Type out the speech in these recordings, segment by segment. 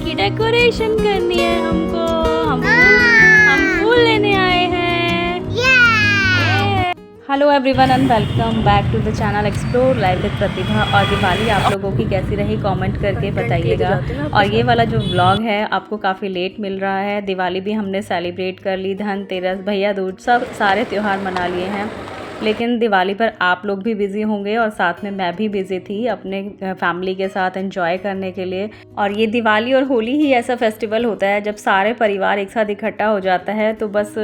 की डेकोरेशन करनी है हमको। हम फूल लेने आए हैं। Hello everyone and welcome back to the channel explore life with Pratibha. और दिवाली आप लोगों की कैसी रही कमेंट करके बताइएगा। और ये वाला जो व्लॉग है आपको काफ़ी लेट मिल रहा है। दिवाली भी हमने सेलिब्रेट कर ली, धनतेरस, भैया दूज, सब सारे त्यौहार मना लिए हैं। लेकिन दिवाली पर आप लोग भी बिज़ी होंगे और साथ में मैं भी बिज़ी थी अपने फैमिली के साथ एंजॉय करने के लिए। और ये दिवाली और होली ही ऐसा फेस्टिवल होता है जब सारे परिवार एक साथ इकट्ठा हो जाता है। तो बस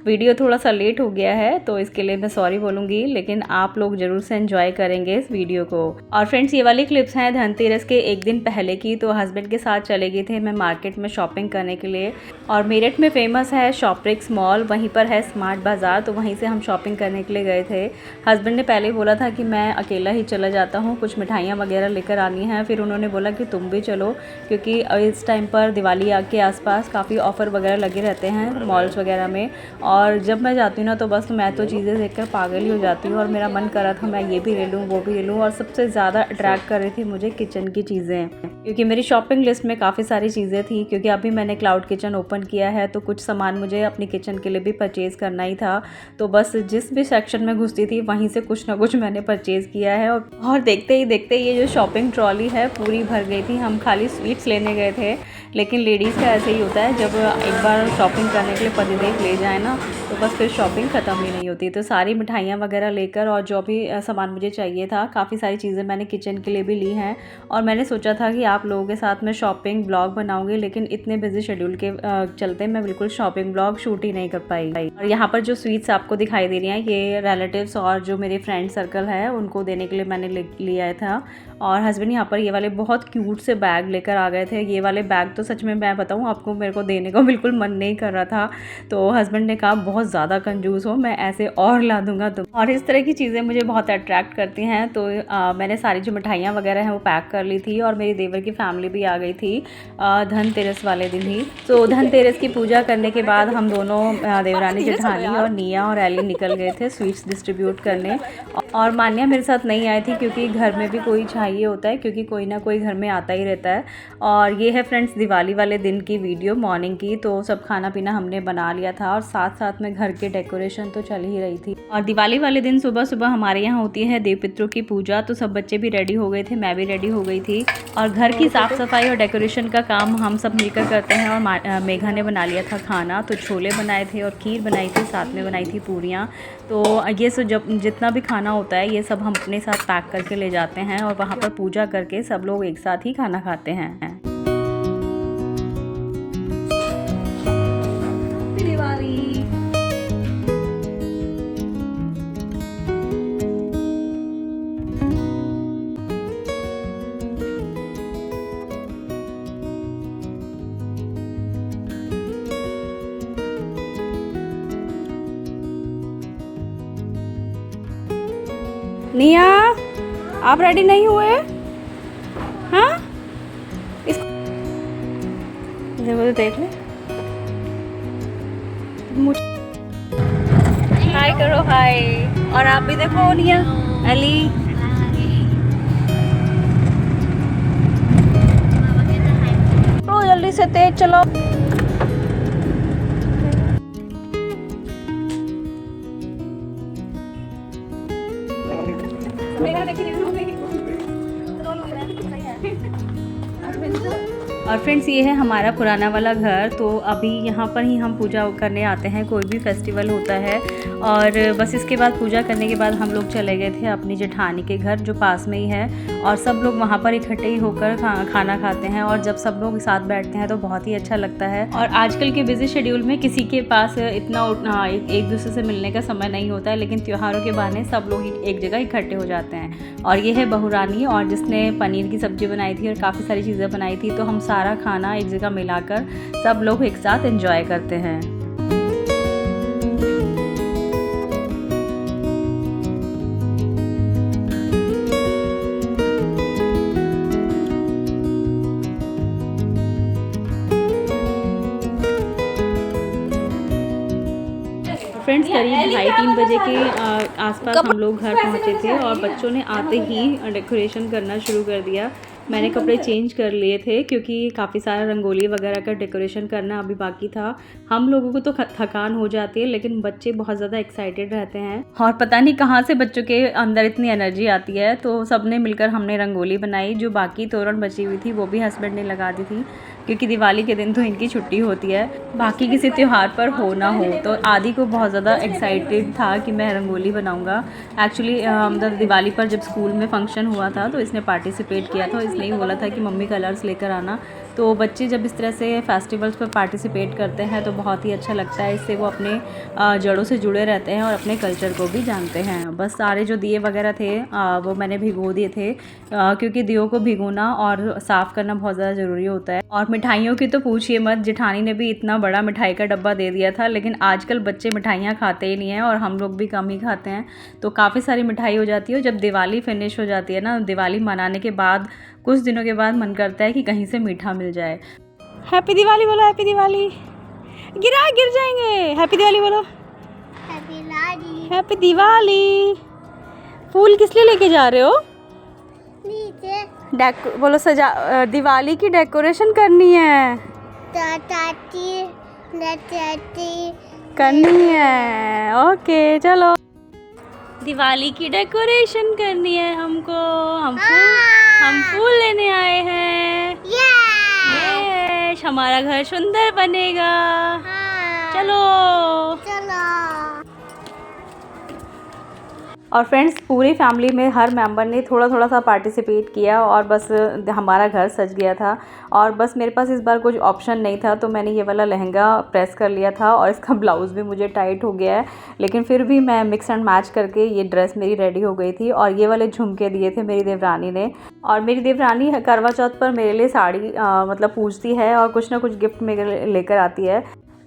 वीडियो थोड़ा सा लेट हो गया है तो इसके लिए मैं सॉरी बोलूँगी, लेकिन आप लोग ज़रूर से एंजॉय करेंगे इस वीडियो को। और फ्रेंड्स, ये वाली क्लिप्स हैं धनतेरस के एक दिन पहले की। तो हस्बैंड के साथ चले गए थे मैं मार्केट में शॉपिंग करने के लिए। और मेरठ में फेमस है शॉपरिक्स मॉल, वहीं पर है स्मार्ट बाज़ार, तो वहीं से हम शॉपिंग करने के लिए गए थे। हस्बैंड ने पहले बोला था कि मैं अकेला ही चला जाता हूँ, कुछ मिठाइयाँ वगैरह लेकर आनी हैं। फिर उन्होंने बोला कि तुम भी चलो, क्योंकि इस टाइम पर दिवाली के आसपास काफ़ी ऑफ़र वगैरह लगे रहते हैं मॉल्स वगैरह में। और जब मैं जाती हूँ ना तो बस मैं तो चीज़ें देखकर पागल ही हो जाती हूँ। और मेरा मन कर रहा था मैं ये भी ले लूँ, वो भी ले लूँ। और सबसे ज़्यादा अट्रैक्ट कर रही थी मुझे किचन की चीज़ें, क्योंकि मेरी शॉपिंग लिस्ट में काफ़ी सारी चीज़ें थी। क्योंकि अभी मैंने क्लाउड किचन ओपन किया है तो कुछ सामान मुझे अपनी किचन के लिए भी परचेज़ करना ही था। तो बस जिस भी सेक्शन में घुसती थी वहीं से कुछ ना कुछ मैंने परचेज़ किया है। और देखते ही देखते ये जो शॉपिंग ट्रॉली है पूरी भर गई थी। हम खाली स्वीट्स लेने गए थे, लेकिन लेडीज़ का ऐसे ही होता है, जब एक बार शॉपिंग करने के लिए पतिदेव ले जाए ना तो बस फिर शॉपिंग ख़त्म ही नहीं होती। तो सारी मिठाइयाँ वगैरह लेकर और जो भी सामान मुझे चाहिए था, काफ़ी सारी चीज़ें मैंने किचन के लिए भी ली हैं। और मैंने सोचा था कि आप लोगों के साथ मैं शॉपिंग ब्लॉग बनाऊंगी, लेकिन इतने बिजी शेड्यूल के चलते मैं बिल्कुल शॉपिंग ब्लॉग शूट ही नहीं कर पाई। और यहाँ पर जो स्वीट्स आपको दिखाई दे रही हैं ये रिलेटिव्स और जो मेरे फ्रेंड सर्कल है उनको देने के लिए मैंने लिया था। और हस्बैंड यहाँ पर ये वाले बहुत क्यूट से बैग लेकर आ गए थे। ये वाले बैग तो सच में मैं बताऊँ आपको, मेरे को देने को बिल्कुल मन नहीं कर रहा था। तो हस्बैंड ने कहा बहुत ज़्यादा कंजूस हो, मैं ऐसे और ला दूंगा तुम। और इस तरह की चीज़ें मुझे बहुत अट्रैक्ट करती हैं। तो मैंने सारी जो मिठाइयाँ वगैरह हैं वो पैक कर ली थी। और मेरी देवर की फैमिली भी आ गई थी धनतेरस वाले दिन ही। तो धनतेरस की पूजा करने के बाद हम दोनों देवरानी जेठानी और निया और एली निकल गए थे स्वीट्स डिस्ट्रीब्यूट करने। और मान्या मेरे साथ नहीं आई थी क्योंकि घर में भी कोई चाहिए होता है, क्योंकि कोई ना कोई घर में आता ही रहता है। और ये है फ्रेंड्स दिवाली वाले दिन की वीडियो मॉर्निंग की। तो सब खाना पीना हमने बना लिया था और साथ साथ में घर के डेकोरेशन तो चल ही रही थी। और दिवाली वाले दिन सुबह सुबह हमारे यहाँ होती है देव पितरों की पूजा। तो सब बच्चे भी रेडी हो गए थे, मैं भी रेडी हो गई थी। और घर की साफ़ सफाई और डेकोरेशन का काम हम सब मिलकर करते हैं। और मेघा ने बना लिया था खाना, तो छोले बनाए थे और खीर बनाई थी, साथ में बनाई थी पूरियाँ। तो ये सब जब जितना भी खाना होता है ये सब हम अपने साथ पैक करके ले जाते हैं और वहाँ पर पूजा करके सब लोग एक साथ ही खाना खाते हैं। निया, आप रेडी नहीं हुए? हाँ, इसको देख ले। हाय करो, हाय। और आप भी देखो निया, अली। तो जल्दी से तेज चलो। और फ्रेंड्स, ये है हमारा पुराना वाला घर। तो अभी यहाँ पर ही हम पूजा करने आते हैं, कोई भी फेस्टिवल होता है। और बस इसके बाद पूजा करने के बाद हम लोग चले गए थे अपनी जेठानी के घर जो पास में ही है। और सब लोग वहाँ पर इकट्ठे ही होकर खाना खाते हैं। और जब सब लोग साथ बैठते हैं तो बहुत ही अच्छा लगता है। और आजकल के बिजी शेड्यूल में किसी के पास इतना एक दूसरे से मिलने का समय नहीं होता है, लेकिन त्योहारों के बहाने सब लोग एक जगह इकट्ठे हो जाते हैं। और ये है बहुरानी, और जिसने पनीर की सब्ज़ी बनाई थी और काफ़ी सारी चीज़ें बनाई थी। तो हम सारा खाना एक जगह मिलाकर सब लोग एक साथ एंजॉय करते हैं। फ्रेंड्स, करीब 2:30 बजे के आसपास हम लोग घर पहुंचे थे और बच्चों ने आते ही डेकोरेशन करना शुरू कर दिया। मैंने कपड़े चेंज कर लिए थे क्योंकि काफ़ी सारा रंगोली वगैरह का डेकोरेशन करना अभी बाकी था। हम लोगों को तो थकान हो जाती है, लेकिन बच्चे बहुत ज़्यादा एक्साइटेड रहते हैं और पता नहीं कहाँ से बच्चों के अंदर इतनी एनर्जी आती है। तो सबने मिलकर हमने रंगोली बनाई। जो बाकी तोरण बची हुई थी वो भी हस्बैंड ने लगा दी थी, क्योंकि दिवाली के दिन तो इनकी छुट्टी होती है। बाकी किसी त्यौहार पर हो ना हो, तो आदि को बहुत ज़्यादा एक्साइटेड था कि मैं रंगोली बनाऊंगा। एक्चुअली मतलब दिवाली पर जब स्कूल में फंक्शन हुआ था तो इसने पार्टिसिपेट किया था, इसने ही बोला था कि मम्मी कलर्स लेकर आना। तो बच्चे जब इस तरह से फेस्टिवल्स पर पार्टिसिपेट करते हैं तो बहुत ही अच्छा लगता है। इससे वो अपने जड़ों से जुड़े रहते हैं और अपने कल्चर को भी जानते हैं। बस सारे जो दिए वगैरह थे वो मैंने भिगो दिए थे, क्योंकि दियों को भिगोना और साफ़ करना बहुत ज़्यादा ज़रूरी होता है। और मिठाइयों की तो पूछिए मत, जेठानी ने भी इतना बड़ा मिठाई का डब्बा दे दिया था। लेकिन आजकल बच्चे मिठाइयाँ खाते ही नहीं हैं और हम लोग भी कम ही खाते हैं, तो काफ़ी सारी मिठाई हो जाती है। जब दिवाली फिनिश हो जाती है ना, दिवाली मनाने के बाद कुछ दिनों के बाद मन करता है कि कहीं से मीठा मिल जाए। हैप्पी दिवाली बोलो, हैप्पी दिवाली। गिर जाएंगे। हैप्पी दिवाली बोलो, हैप्पी दिवाली। फूल किस लिए लेके जा रहे हो? नीचे बोलो, सजा दिवाली की डेकोरेशन करनी है। करनी है, ओके चलो। दिवाली की डेकोरेशन करनी है हमको। हम फूल लेने आए हैं। यस, हमारा घर सुंदर बनेगा। चलो। और फ्रेंड्स, पूरी फैमिली में हर मेंबर ने थोड़ा थोड़ा सा पार्टिसिपेट किया और बस हमारा घर सज गया था। और बस मेरे पास इस बार कुछ ऑप्शन नहीं था, तो मैंने ये वाला लहंगा प्रेस कर लिया था और इसका ब्लाउज़ भी मुझे टाइट हो गया है। लेकिन फिर भी मैं मिक्स एंड मैच करके ये ड्रेस मेरी रेडी हो गई थी। और ये वाले झुमके दिए थे मेरी देवरानी ने। और मेरी देवरानी करवा चौथ पर मेरे लिए साड़ी मतलब पूछती है और कुछ ना कुछ गिफ्ट मेरे लेकर आती है।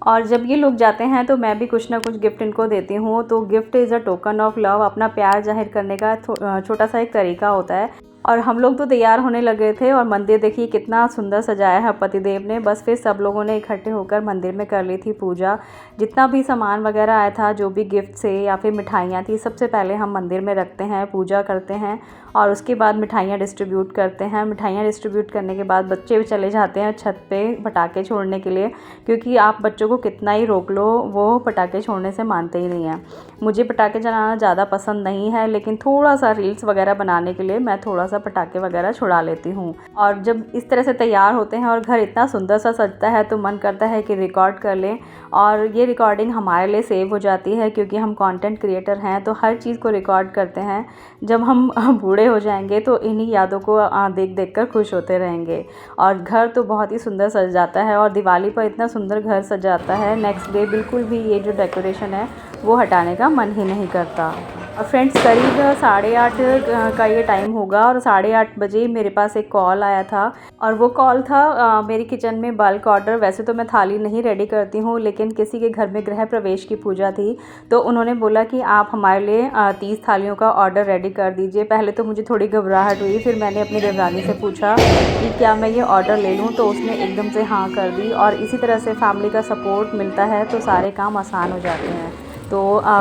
और जब ये लोग जाते हैं तो मैं भी कुछ ना कुछ गिफ्ट इनको देती हूँ। तो gift is a token of love, अपना प्यार जाहिर करने का छोटा सा एक तरीका होता है। और हम लोग तो तैयार होने लगे थे और मंदिर देखिए कितना सुंदर सजाया है पतिदेव ने। बस फिर सब लोगों ने इकट्ठे होकर मंदिर में कर ली थी पूजा। जितना भी सामान वगैरह आया था, जो भी गिफ्ट से या फिर मिठाइयाँ थी, सबसे पहले हम मंदिर में रखते हैं, पूजा करते हैं और उसके बाद मिठाइयाँ डिस्ट्रीब्यूट करते हैं। मिठाइयाँ डिस्ट्रीब्यूट करने के बाद बच्चे भी चले जाते हैं छत पे पटाखे छोड़ने के लिए, क्योंकि आप बच्चों को कितना ही रोक लो वो पटाखे छोड़ने से मानते ही नहीं हैं। मुझे पटाखे चलाना ज़्यादा पसंद नहीं है, लेकिन थोड़ा सा रील्स वगैरह बनाने के लिए मैं थोड़ा सा पटाखे वगैरह छुड़ा लेती हूँ। और जब इस तरह से तैयार होते हैं और घर इतना सुंदर सा सजता है तो मन करता है कि रिकॉर्ड कर लें। और ये रिकॉर्डिंग हमारे लिए सेव हो जाती है, क्योंकि हम कंटेंट क्रिएटर हैं तो हर चीज़ को रिकॉर्ड करते हैं। जब हम बूढ़े हो जाएंगे तो इन्हीं यादों को देख देख कर खुश होते रहेंगे। और घर तो बहुत ही सुंदर सज जाता है और दिवाली पर इतना सुंदर घर सज जाता है, नेक्स्ट डे बिल्कुल भी ये जो डेकोरेशन है वो हटाने का मन ही नहीं करता। और फ्रेंड्स, करीब 8:30 का ये टाइम होगा और 8:30 बजे मेरे पास एक कॉल आया था। और वो कॉल था मेरी किचन में बल्क ऑर्डर। वैसे तो मैं थाली नहीं रेडी करती हूँ, लेकिन किसी के घर में गृह प्रवेश की पूजा थी तो उन्होंने बोला कि आप हमारे लिए 30 थालियों का ऑर्डर रेडी कर दीजिए। पहले तो मुझे थोड़ी घबराहट हुई, फिर मैंने अपनी देवरानी से पूछा कि क्या मैं ये ऑर्डर ले लूँ, तो उसने एकदम से हाँ कर दी। और इसी तरह से फैमिली का सपोर्ट मिलता है तो सारे काम आसान हो जाते हैं। तो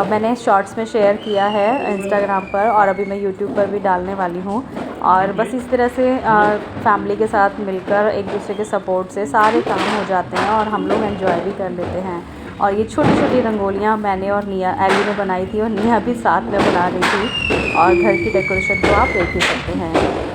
मैंने शॉर्ट्स में शेयर किया है इंस्टाग्राम पर और अभी मैं यूट्यूब पर भी डालने वाली हूँ। और बस इस तरह से फैमिली के साथ मिलकर एक दूसरे के सपोर्ट से सारे काम हो जाते हैं और हम लोग एंजॉय भी कर लेते हैं। और ये छोटी छोटी रंगोलियाँ मैंने और निया एली ने बनाई थी और निया भी साथ में बना रही थी। और घर की डेकोरेशन तो आप देख ही सकते हैं।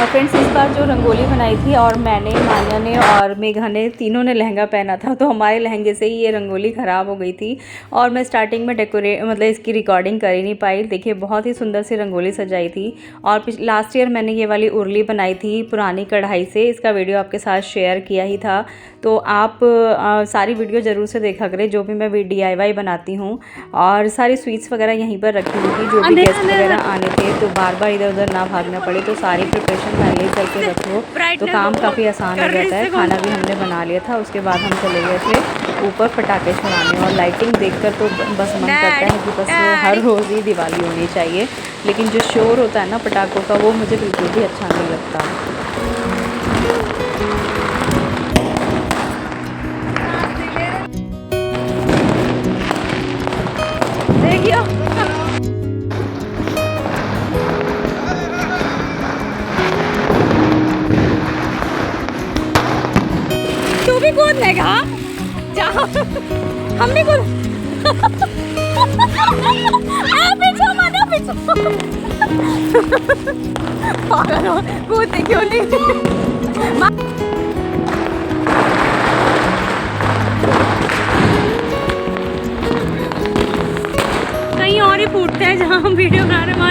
फ्रेंड्स, इस बार जो रंगोली बनाई थी और मैंने, मान्या ने और मेघा ने तीनों ने लहंगा पहना था, तो हमारे लहंगे से ही ये रंगोली ख़राब हो गई थी और मैं स्टार्टिंग में मतलब इसकी रिकॉर्डिंग कर ही नहीं पाई। देखिए बहुत ही सुंदर सी रंगोली सजाई थी। और लास्ट ईयर मैंने ये वाली उर्ली बनाई थी पुरानी कढ़ाई से, इसका वीडियो आपके साथ शेयर किया ही था। तो आप सारी वीडियो ज़रूर से देखा करें, जो भी मैं DIY बनाती हूँ। और सारी स्वीट्स वगैरह यहीं पर रखी हुई थी, जो भी गेस्ट वगैरह आने थे तो बार बार इधर उधर ना भागना पड़े, तो सारी प्रिपरेशन नारियल तल के रख लो तो काम काफ़ी आसान हो जाता है। खाना भी हमने बना लिया था, उसके बाद हम चले गए थे ऊपर पटाखे छुड़ाने। और लाइटिंग देखकर तो बस मन करता है कि बस हर रोज़ ही दिवाली होनी चाहिए, लेकिन जो शोर होता है ना पटाखों का वो मुझे बिल्कुल भी अच्छा नहीं लगता। देखियो तू भी कूदने का जाओ, हम भी कूद पीछे मानो पीछे पागल हो, कूदने क्यों नहीं। कहीं और ही फूटते हैं जहाँ हम वीडियो बना रहे हैं।